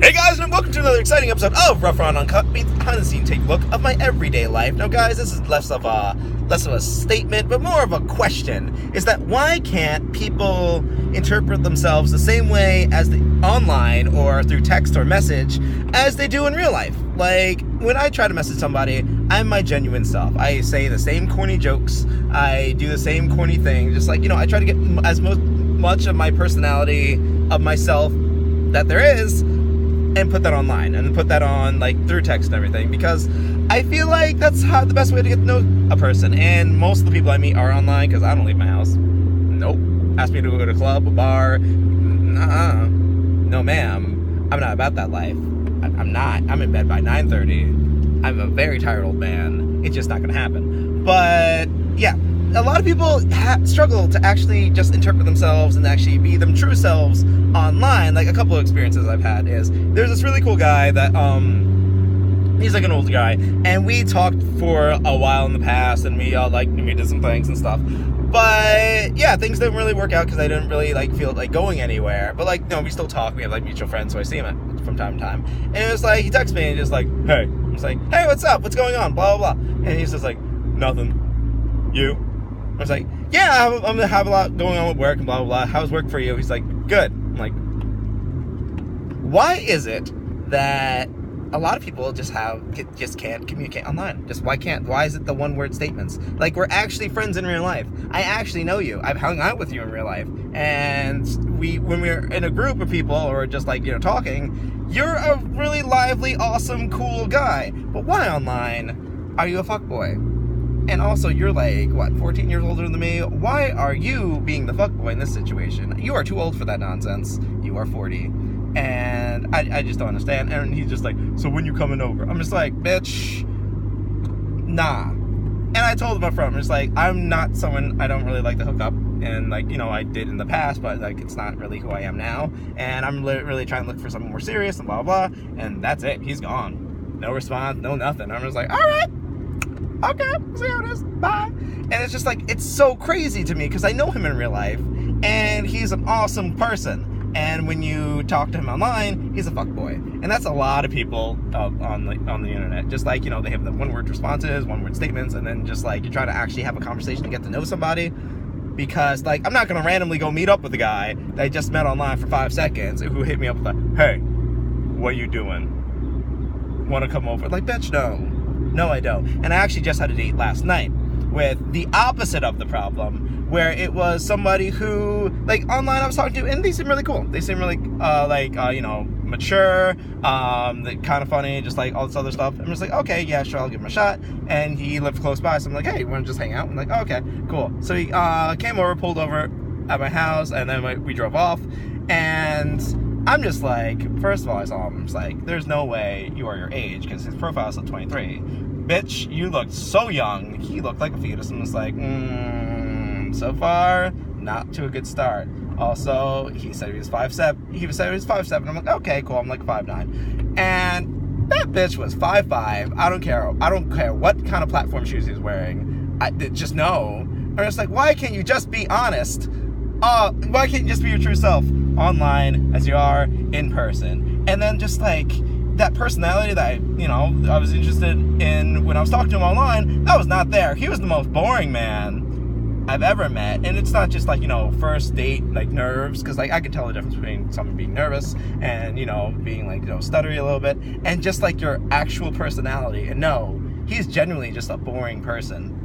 Hey guys, and welcome to another exciting episode of Rough Around Uncut, behind the scene take a look of my everyday life. Now guys, this is less of a statement, but more of a question, is that why can't people interpret themselves the same way as online or through text or message as they do in real life? Like, when I try to message somebody, I'm my genuine self. I say the same corny jokes, I do the same corny thing, just like, I try to get as much of my personality, of myself that there is, and put that online, and put that on, through text and everything, because I feel like that's the best way to get to know a person, and most of the people I meet are online, because I don't leave my house. Nope. Ask me to go to a club, a bar, no ma'am, I'm not about that life. I'm not. I'm in bed by 9:30. I'm a very tired old man. It's just not gonna happen. But, yeah, a lot of people struggle to actually just interpret themselves and actually be them true selves online. Like, a couple of experiences I've had is, there's this really cool guy that, he's like an old guy, and we talked for a while in the past, and we did some things and stuff. But, yeah, things didn't really work out because I didn't really, feel like going anywhere. But, we still talk. We have, mutual friends, so I see him from time to time. And it was he texts me and just hey. I was like, hey, what's up? What's going on? Blah, blah, blah. And he's just nothing. You? I was like, yeah, I'm gonna have a lot going on with work and blah, blah, blah. How's work for you? He's like, good. I'm like, why is it that a lot of people just can't communicate online? Why is it the one-word statements? We're actually friends in real life. I actually know you. I've hung out with you in real life. And when we're in a group of people or just talking, you're a really lively, awesome, cool guy. But why online are you a fuckboy? And also, you're 14 years older than me. Why are you being the fuckboy in this situation? You are too old for that nonsense. You are 40. And I just don't understand. And he's just so when you coming over? I'm just bitch, nah. And I told him up front, I'm just I'm not someone, I don't really like to hook up. And I did in the past, but it's not really who I am now. And I'm really trying to look for something more serious and blah, blah, blah. And that's it. He's gone. No response, no nothing. I'm just all right. Okay, see how it is, bye. And it's just it's so crazy to me because I know him in real life and he's an awesome person, and when you talk to him online, he's a fuckboy. And that's a lot of people on the internet, just they have the one-word responses, one-word statements, and then just you try to actually have a conversation to get to know somebody, because I'm not gonna randomly go meet up with a guy that I just met online for 5 seconds who hit me up with hey, what are you doing, want to come over? Bitch, no, I don't. And I actually just had a date last night with the opposite of the problem, where it was somebody who, online I was talking to, and they seem really cool. They seem really, mature, kind of funny, just all this other stuff. I'm just okay, yeah, sure, I'll give him a shot. And he lived close by, so I'm hey, you want to just hang out? I'm oh, okay, cool. So he came over, pulled over at my house, and then we drove off. And I'm just first of all, I saw him, I'm just there's no way you are your age, because his profile said 23. Bitch, you looked so young. He looked like a fetus. I'm just so far, not to a good start. Also, he said he was 5'7". He said he was 5'7". I'm okay, cool. I'm 5'9". And that bitch was 5'5". I don't care what kind of platform shoes he was wearing. Just no. I'm just why can't you just be honest? Why can't you just be your true self online as you are in person? And then just that personality that I was interested in when I was talking to him online, that was not there. He was the most boring man I've ever met. And it's not just first date nerves, because I can tell the difference between someone being nervous and being stuttery a little bit, and just your actual personality. And no, he's genuinely just a boring person.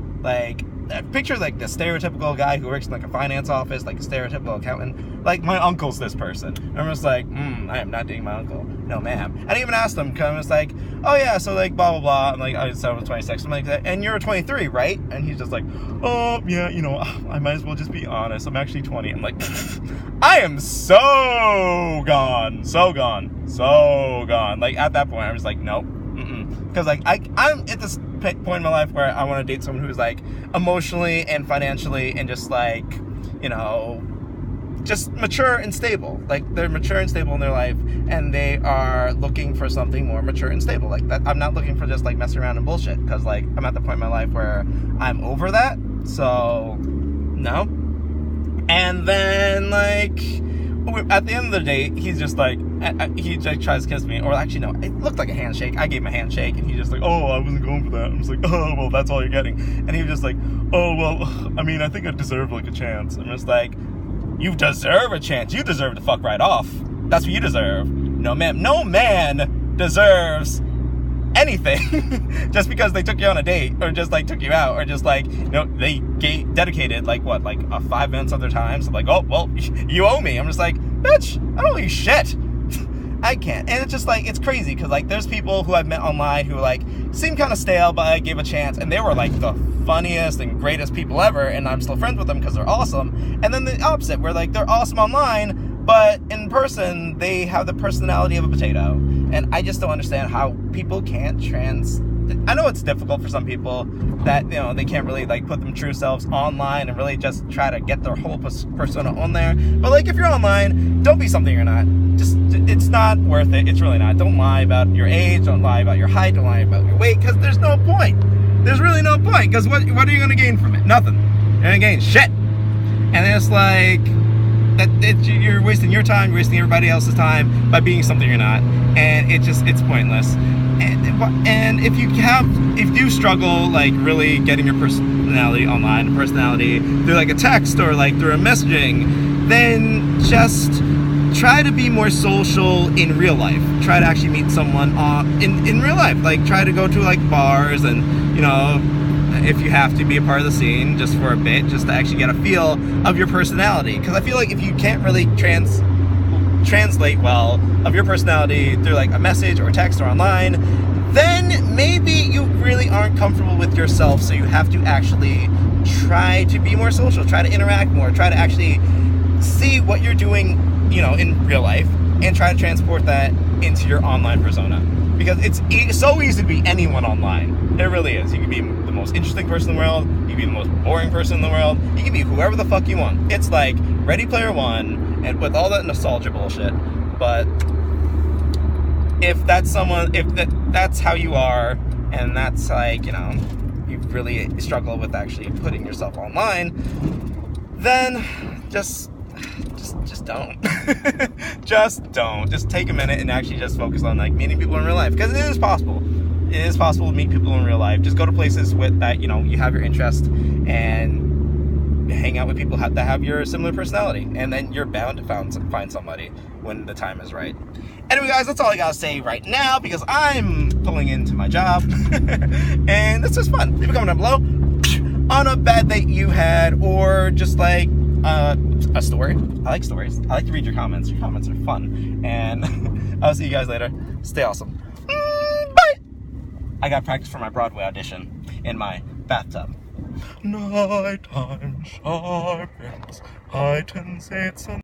Picture the stereotypical guy who works in a finance office, a stereotypical accountant. My uncle's this person. And I'm just I am not dating my uncle. No, ma'am. And I even asked him, because I was oh yeah, so blah, blah, blah. I'm I said I was 26. I'm and you're 23, right? And he's just oh, yeah, I might as well just be honest. I'm actually 20. I'm I am so gone. So gone. So gone. At that point, I was nope. Because I'm at this point in my life where I want to date someone who's emotionally and financially and just just mature and stable. They're mature and stable in their life, and they are looking for something more mature and stable. That I'm not looking for just messing around and bullshit, because I'm at the point in my life where I'm over that. So no. And then at the end of the day, he's just like, he just tries to kiss me, or actually no, it looked like a handshake. I gave him a handshake, and he's just like, oh, I wasn't going for that. I'm just like, oh, well, that's all you're getting. And he was just like, oh, well, I mean, I think I deserve like a chance. I'm just like, you deserve a chance. You deserve to fuck right off. That's what you deserve. No man deserves anything just because they took you on a date, or just like took you out, or just like, you know, they dedicated like 5 minutes of their time. So like, oh, well, you owe me. I'm just like, bitch, I don't owe you shit. I can't. And it's just like, it's crazy because like there's people who I've met online who like seem kind of stale, but I gave a chance, and they were like the funniest and greatest people ever, and I'm still friends with them because they're awesome. And then the opposite, where like they're awesome online, but in person they have the personality of a potato. And I just don't understand how people can't I know it's difficult for some people that, you know, they can't really like put them true selves online and really just try to get their whole persona on there. But like, if you're online, don't be something you're not. Just, it's not worth it. It's really not. Don't lie about your age. Don't lie about your height. Don't lie about your weight, because there's no point. There's really no point, because what are you going to gain from it? Nothing. You're going to gain shit. And it's like, you're wasting your time, you're wasting everybody else's time by being something you're not, and it's pointless. And if you struggle like really getting your personality online, personality through like a text or like through a messaging, then just try to be more social in real life. Try to actually meet someone in real life. Like, try to go to like bars, and, you know, if you have to be a part of the scene just for a bit, just to actually get a feel of your personality. Because I feel like if you can't really translate well of your personality through like a message or a text or online, then maybe you really aren't comfortable with yourself. So you have to actually try to be more social, try to interact more, try to actually see what you're doing, you know, in real life, and try to transport that into your online persona. Because it's so easy to be anyone online. It really is. You can be the most interesting person in the world. You can be the most boring person in the world. You can be whoever the fuck you want. It's like Ready Player One, and with all that nostalgia bullshit. But if that's how you are, and that's like, you know, you really struggle with actually putting yourself online, then just don't. Just don't. Just take a minute and actually just focus on like meeting people in real life, because it is possible. It is possible to meet people in real life. Just go to places with that, you know, you have your interest, and hang out with people that have your similar personality, and then you're bound to find somebody when the time is right. Anyway, guys, that's all I gotta say right now, because I'm pulling into my job, and this is fun. Leave a comment down below on a bad date you had, or just like a story. I like stories. I like to read your comments. Your comments are fun. And I'll see you guys later. Stay awesome. Bye! I got practice for my Broadway audition in my bathtub. Nighttime sharpens, heightens its